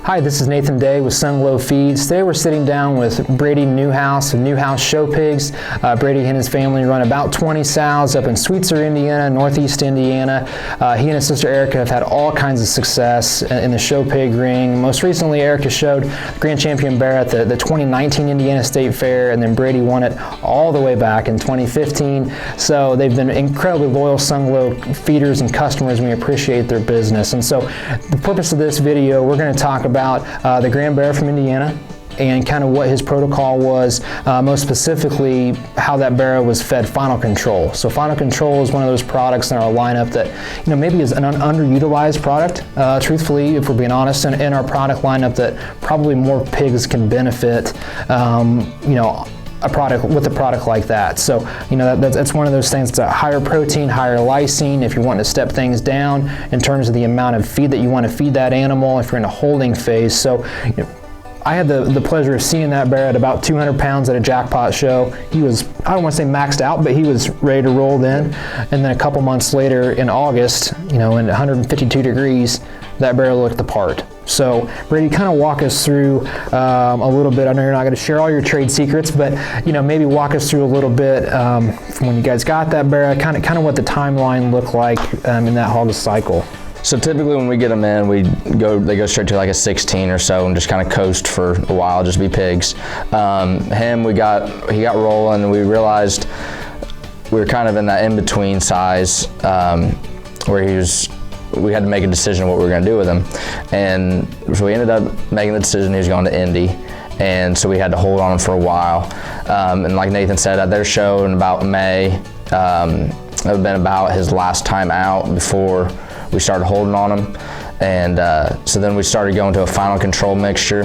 Hi, this is Nathan Day with Sunglo Feeds. Today we're sitting down with Bradey Newhouse of Newhouse Show Pigs. Bradey and his family run about 20 sows up in Sweetser, Indiana, Northeast Indiana. He and his sister Erica have had all kinds of success in the show pig ring. Most recently, Erica showed the Grand Champion Bear at the 2019 Indiana State Fair, and then Bradey won it all the way back in 2015. So they've been incredibly loyal Sunglo feeders and customers, and we appreciate their business. And so the purpose of this video, we're going to talk about the Grand Bear from Indiana and kind of what his protocol was, most specifically how that bear was fed Final Control. So Final Control is one of those products in our lineup that, maybe is an underutilized product, truthfully, if we're being honest, in our product lineup that probably more pigs can benefit, a product like that. So, that's one of those things. It's a higher protein, higher lysine. If you're wanting to step things down in terms of the amount of feed that you want to feed that animal, if you're in a holding phase. So, I had the pleasure of seeing that bear at about 200 pounds at a jackpot show. He was, I don't want to say maxed out, but he was ready to roll then. And then a couple months later in August, in 152 degrees, that bear looked the part. So, Bradey, kind of walk us through a little bit. I know you're not going to share all your trade secrets, but maybe walk us through a little bit from when you guys got that bear, kind of what the timeline looked like in that hog cycle. So typically when we get them in, they go straight to like a 16 or so and just kind of coast for a while, just be pigs. He got rolling, and we realized we were kind of in that in-between size where we had to make a decision what we were going to do with him. And so we ended up making the decision he was going to Indy. And so we had to hold on him for a while. And like Nathan said, at their show in about May, it would have been about his last time out before we started holding on him. And so then we started going to a Final Control mixture.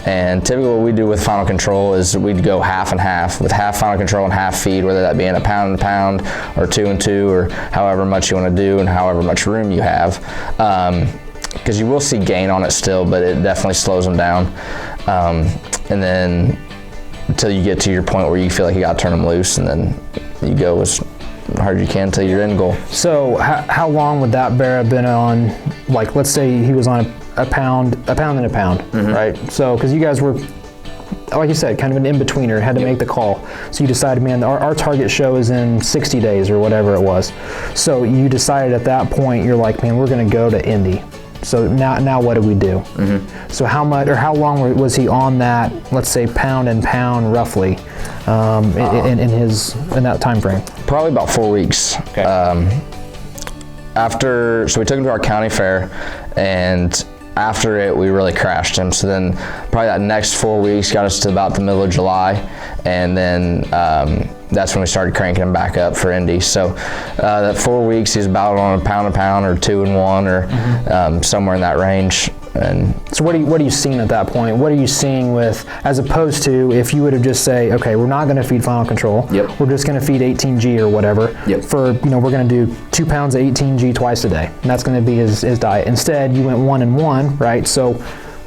And typically what we do with Final Control is we'd go half and half, with half Final Control and half feed, whether that be in a pound and a pound or 2 and 2, or however much you want to do and however much room you have. Because you will see gain on it still, but it definitely slows them down. And then until you get to your point where you feel like you got to turn them loose, and then you go as hard as you can until your end goal. So how long would that bear have been on, like, let's say he was on a pound and a pound, mm-hmm. right? So, because you guys were, like you said, kind of an in-betweener, had to make the call. So you decided, man, our target show is in 60 days or whatever it was. So you decided at that point, you're like, man, we're going to go to Indy. So now what do we do? Mm-hmm. So how much or how long was he on that, let's say, pound and pound roughly, in that time frame? Probably about 4 weeks. Okay. So we took him to our county fair, and after it we really crashed him. So then probably that next 4 weeks got us to about the middle of July, and then that's when we started cranking him back up for Indy. So that 4 weeks he's about on a pound or 2 and 1 or mm-hmm. Somewhere in that range. And so what are you seeing at that point? What are you seeing with, as opposed to if you would have just say, okay, we're not going to feed Final Control. Yep. We're just going to feed 18G or whatever. Yep. For, we're going to do 2 pounds of 18G twice a day. And that's going to be his diet. Instead, you went 1 and 1, right? So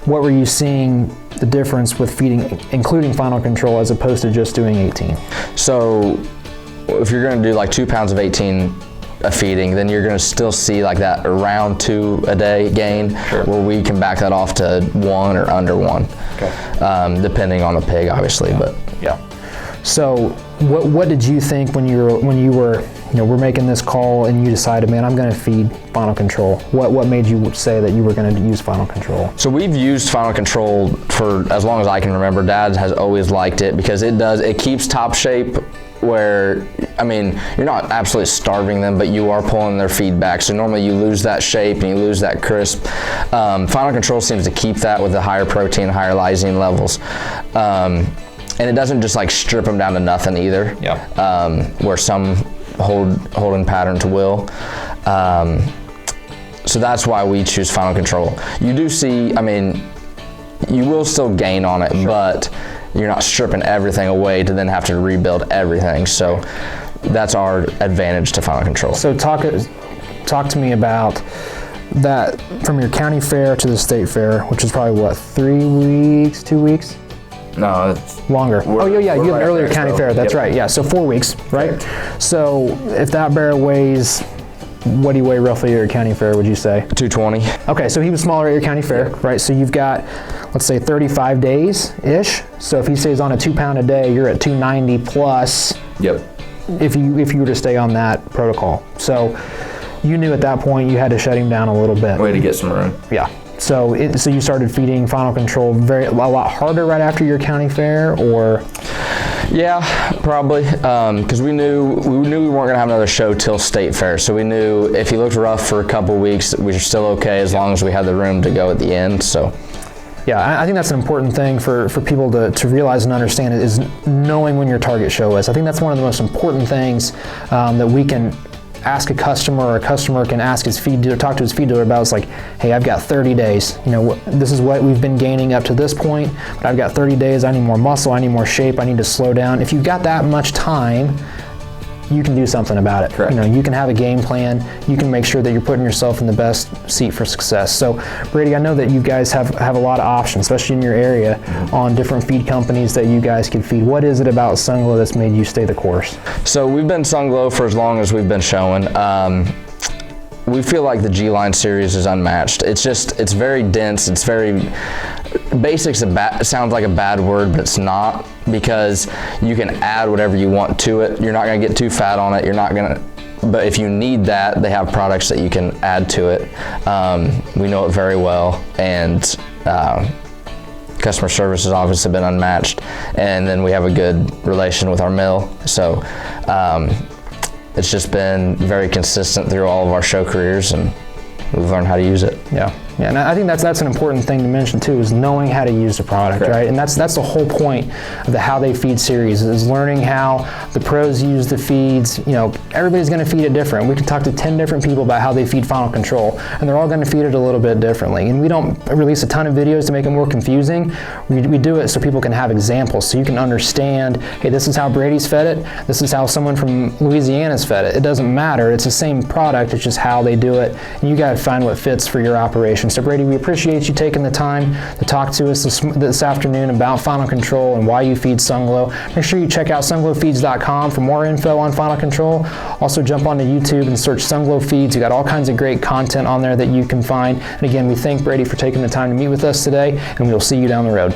what were you seeing the difference with feeding, including Final Control, as opposed to just doing 18? So if you're going to do like 2 pounds of 18 a feeding, then you're going to still see like that around 2 a day gain, sure. Where we can back that off to 1 or under 1, okay. Depending on the pig, obviously. Yeah. But yeah. So what did you think when you were we're making this call and you decided, man, I'm going to feed Final Control? What made you say that you were going to use Final Control? So we've used Final Control for as long as I can remember. Dad has always liked it because it keeps top shape, where, you're not absolutely starving them, but you are pulling their feed back. So normally you lose that shape and you lose that crisp. Final Control seems to keep that with the higher protein, higher lysine levels. And it doesn't just like strip them down to nothing either. Yeah. Where some holding patterns will. So that's why we choose Final Control. You do see, you will still gain on it, sure. But you're not stripping everything away to then have to rebuild everything. So that's our advantage to Final Control. So talk to me about that from your county fair to the state fair, which is probably what, 3 weeks, 2 weeks? No, it's longer. Oh yeah, you have an earlier county fair. That's right. Yeah, so 4 weeks, right? Yep. So if that bear weighs What do you weigh roughly at your county fair, would you say? 220. Okay, so he was smaller at your county fair, right? So you've got, let's say 35 days-ish. So if he stays on a 2 pound a day, you're at 290 plus. Yep. If you were to stay on that protocol. So you knew at that point you had to shut him down a little bit. Way to get some room. Yeah. So you started feeding Final Control a lot harder right after your county fair, or? Yeah, probably, because we knew we weren't gonna have another show till State Fair. So we knew if he looked rough for a couple weeks, we were still okay as long as we had the room to go at the end. So. Yeah, I think that's an important thing for people to realize and understand, is knowing when your target show is. I think that's one of the most important things that we can ask a customer, or a customer can ask his feed dealer, talk to his feed dealer about. It's like, hey, I've got 30 days. You know, this is what we've been gaining up to this point, but I've got 30 days. I need more muscle. I need more shape. I need to slow down. If you've got that much time, you can do something about it. Correct. You know, you can have a game plan. You can make sure that you're putting yourself in the best seat for success. So, Bradey, I know that you guys have a lot of options, especially in your area, on different feed companies that you guys can feed. What is it about Sunglo that's made you stay the course? So we've been Sunglo for as long as we've been showing. We feel like the G-Line series is unmatched. It's very dense. It's very, basics sounds like a bad word, but it's not, because you can add whatever you want to it. You're not gonna get too fat on it. But if you need that, they have products that you can add to it. We know it very well, and customer service has obviously been unmatched. And then we have a good relation with our mill. So it's just been very consistent through all of our show careers, and we've learned how to use it. Yeah, and I think that's an important thing to mention too, is knowing how to use the product. Correct. Right? And that's the whole point of the How They Feed series, is learning how the pros use the feeds. You know, everybody's going to feed it different. We can talk to 10 different people about how they feed Final Control, and they're all going to feed it a little bit differently. And we don't release a ton of videos to make it more confusing. We do it so people can have examples, so you can understand, hey, this is how Bradey's fed it. This is how someone from Louisiana's fed it. It doesn't matter. It's the same product. It's just how they do it. And you got to find what fits for your operation. So Bradey, we appreciate you taking the time to talk to us this afternoon about Final Control and why you feed Sunglo. Make sure you check out sunglofeeds.com for more info on Final Control. Also jump onto YouTube and search Sunglo Feeds. You got all kinds of great content on there that you can find. And again, we thank Bradey for taking the time to meet with us today, and we'll see you down the road.